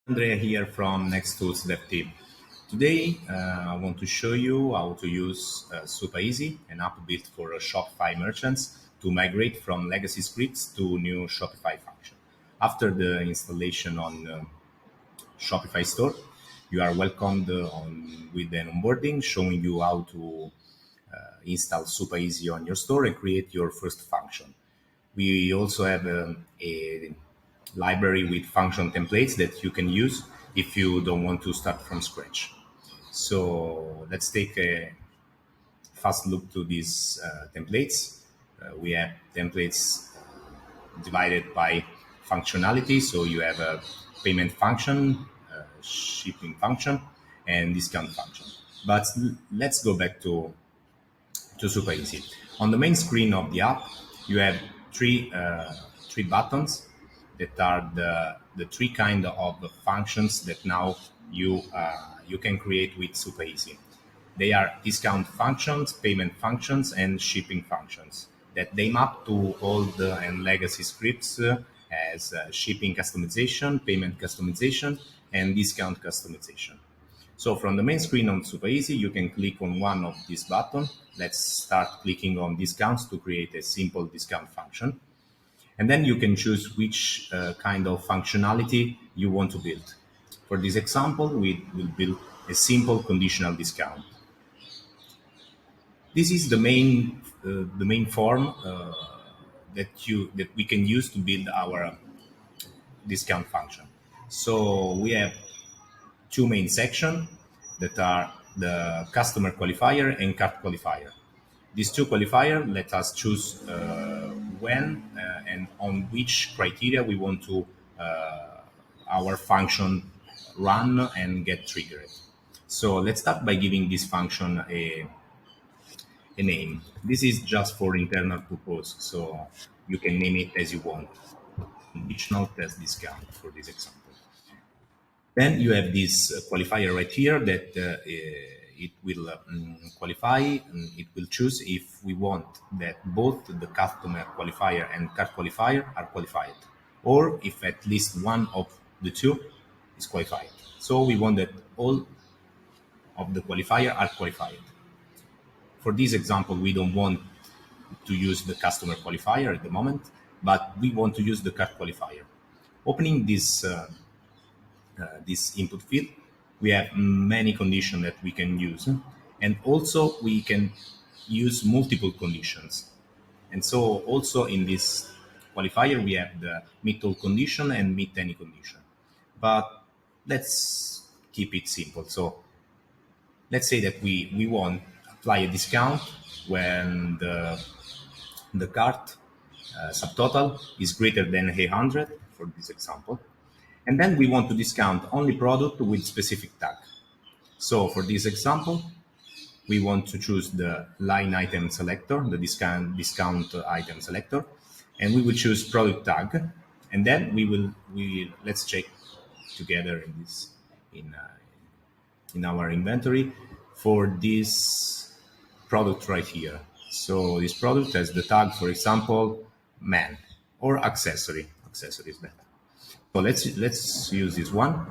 Andrea here from Nexttools Dev Team. Today, I want to show you how to use Super Easy, an app built for Shopify merchants, to migrate from legacy scripts to new Shopify function. After the installation on Shopify store, you are welcomed with an onboarding showing you how to install Super Easy on your store and create your first function. We also have a library with function templates that you can use if you don't want to start from scratch. So let's take a fast look to these templates. We have templates divided by functionality. So you have a payment function, shipping function, and discount function. But let's go back to Super Easy. On the main screen of the app, you have three buttons that are the three kind of functions that now you can create with Super Easy. They are discount functions, payment functions, and shipping functions that they map to old and legacy scripts as shipping customization, payment customization, and discount customization. So from the main screen on Super Easy, you can click on one of these buttons. Let's start clicking on discounts to create a simple discount function. And then you can choose which kind of functionality you want to build. For this example, we will build a simple conditional discount. This is the main form that we can use to build our discount function. So we have two main sections that are the customer qualifier and cart qualifier. These two qualifiers let us choose when and on which criteria we want to our function run and get triggered. So let's start by giving this function a name. This is just for internal purpose, so you can name it as you want. Conditional test discount for this example. Then you have this qualifier right here that it will qualify, and it will choose if we want that both the customer qualifier and cart qualifier are qualified, or if at least one of the two is qualified. So we want that all of the qualifier are qualified. For this example, we don't want to use the customer qualifier at the moment, but we want to use the cart qualifier. Opening this input field, we have many conditions that we can use, and also we can use multiple conditions. And so also in this qualifier, we have the meet all condition and meet any condition. But let's keep it simple. So let's say that we want to apply a discount when the cart subtotal is greater than 800 for this example. And then we want to discount only product with specific tag. So for this example, we want to choose the line item selector, the discount item selector, and we will choose product tag. And then let's check together in our inventory for this product right here. So this product has the tag, for example, man or accessory. Accessory is better. So let's use this one.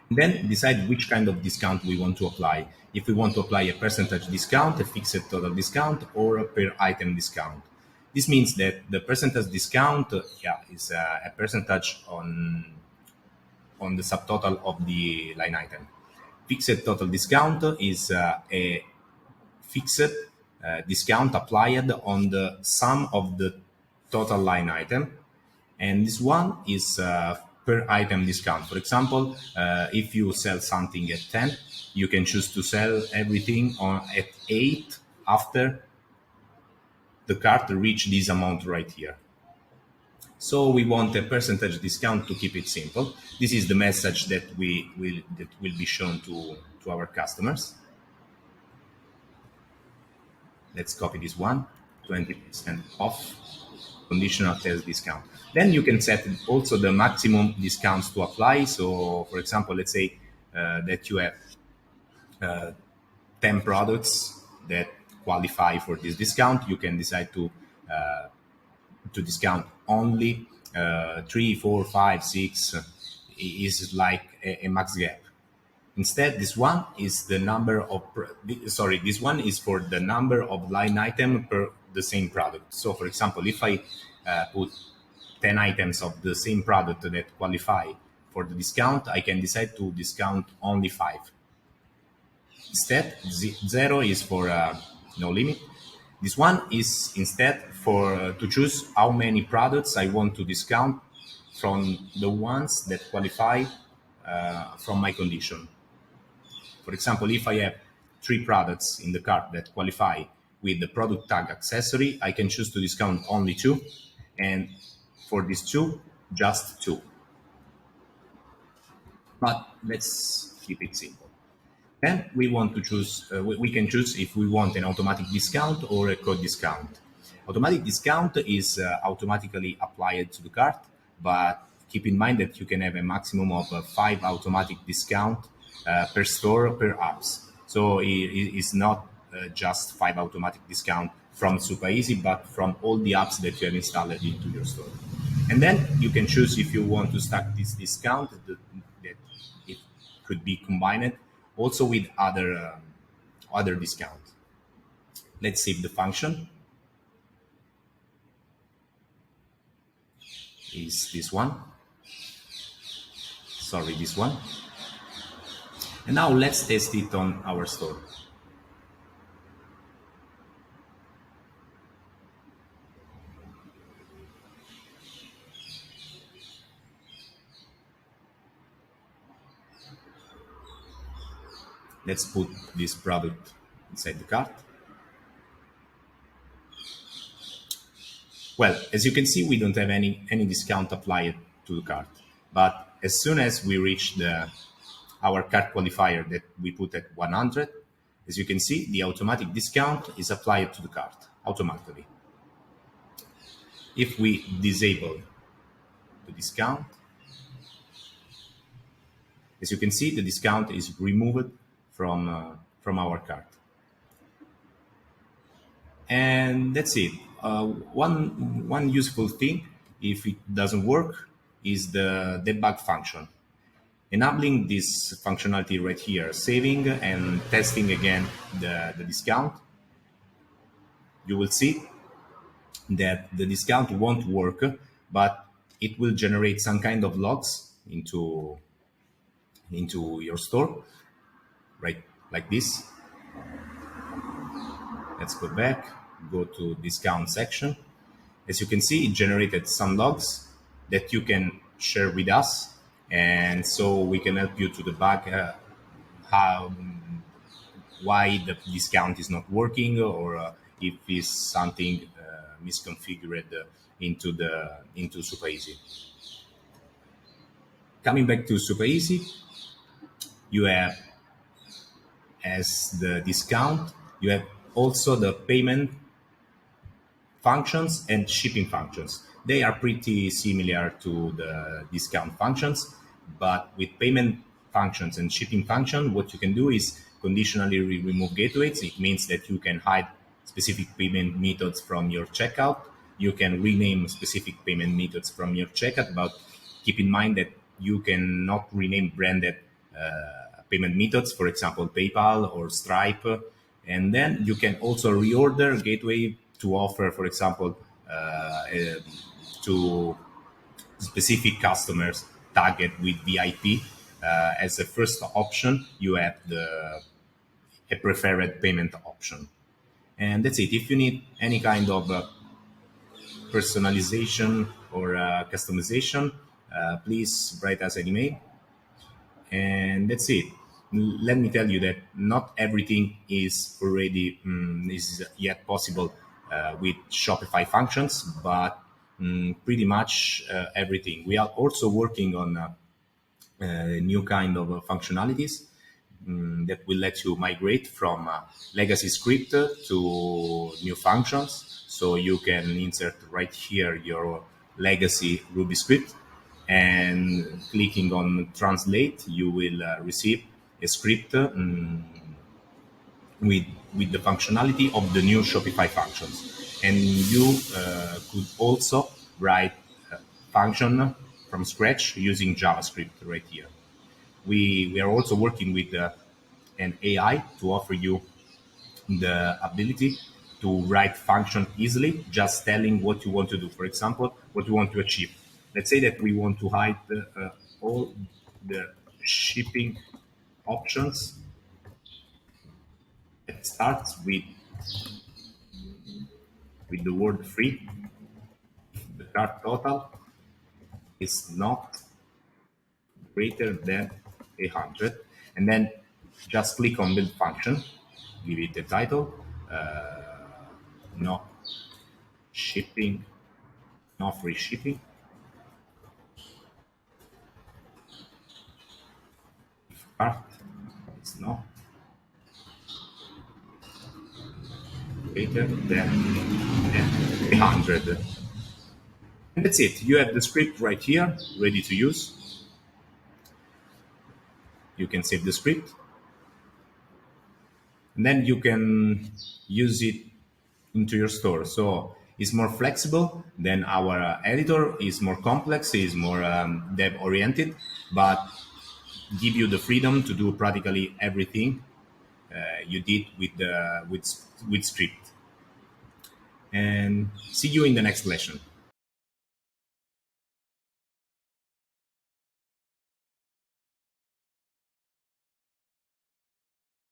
Then decide which kind of discount we want to apply. If we want to apply a percentage discount, a fixed total discount, or a per item discount. This means that the percentage discount is a percentage on the subtotal of the line item. Fixed total discount is a fixed discount applied on the sum of the total line item. And this one is per item discount. For example, if you sell something at 10, you can choose to sell everything at 8 after the cart reach this amount right here. So we want a percentage discount to keep it simple. This is the message that will be shown to our customers. Let's copy this one, 20% off, conditional test discount. Then you can set also the maximum discounts to apply. So for example, let's say that you have 10 products that qualify for this discount. You can decide to discount only 3, 4, 5, 6. is like a max gap. Instead, this one is the number of, this one is for the number of line item per the same product. So for example, if I put 10 items of the same product that qualify for the discount, I can decide to discount only 5. Instead, 0 is for no limit. This one is instead for to choose how many products I want to discount from the ones that qualify from my condition. For example, if I have 3 products in the cart that qualify with the product tag accessory, I can choose to discount only 2, and for these 2, just 2. But let's keep it simple. Then we want to choose, we can choose if we want an automatic discount or a code discount. Automatic discount is automatically applied to the cart, but keep in mind that you can have a maximum of 5 automatic discount per store per apps. So it's not just 5 automatic discount from Super Easy, but from all the apps that you have installed into your store. And then you can choose if you want to stack this discount that it could be combined also with other discount. Let's save the function. Is this one? Sorry, this one. And now let's test it on our store. Let's put this product inside the cart. Well, as you can see, we don't have any discount applied to the cart. But as soon as we reach our cart qualifier that we put at 100, as you can see, the automatic discount is applied to the cart automatically. If we disable the discount, as you can see, the discount is removed from our cart. And that's it. One useful thing, if it doesn't work, is the debug function. Enabling this functionality right here, saving and testing again the discount, you will see that the discount won't work, but it will generate some kind of logs into your store, right? Like this. Let's go back, go to discount section. As you can see, it generated some logs that you can share with us, and so we can help you to debug why the discount is not working, or if it's something misconfigured into Super Easy. Coming back to Super Easy, you have as the discount, you have also the payment functions and shipping functions. They are pretty similar to the discount functions, but with payment functions and shipping function, what you can do is conditionally remove gateways. It means that you can hide specific payment methods from your checkout. You can rename specific payment methods from your checkout, but keep in mind that you cannot rename branded payment methods, for example, PayPal or Stripe. And then you can also reorder gateway to offer, for example, to specific customers target with VIP. As a first option, you have a preferred payment option. And that's it. If you need any kind of personalization or customization, please write us an email. And that's it. Let me tell you that not everything is already is yet possible with Shopify Functions, but pretty much everything. We are also working on a new kind of functionalities that will let you migrate from legacy script to new functions. So you can insert right here your legacy Ruby script, and clicking on translate, you will receive a script with the functionality of the new Shopify functions. And you could also write function from scratch using JavaScript right here. We are also working with an AI to offer you the ability to write function easily, just telling what you want to do. For example, what you want to achieve. Let's say that we want to hide all the shipping options. It starts with the word free. The cart total is not greater than 100, and then just click on build function, give it the title, no shipping, no free shipping. If cart is not greater than 100. And that's it. You have the script right here, ready to use. You can save the script. And then you can use it into your store. So it's more flexible than our editor, is more complex, is more dev oriented, but give you the freedom to do practically everything you did with script. And see you in the next lesson.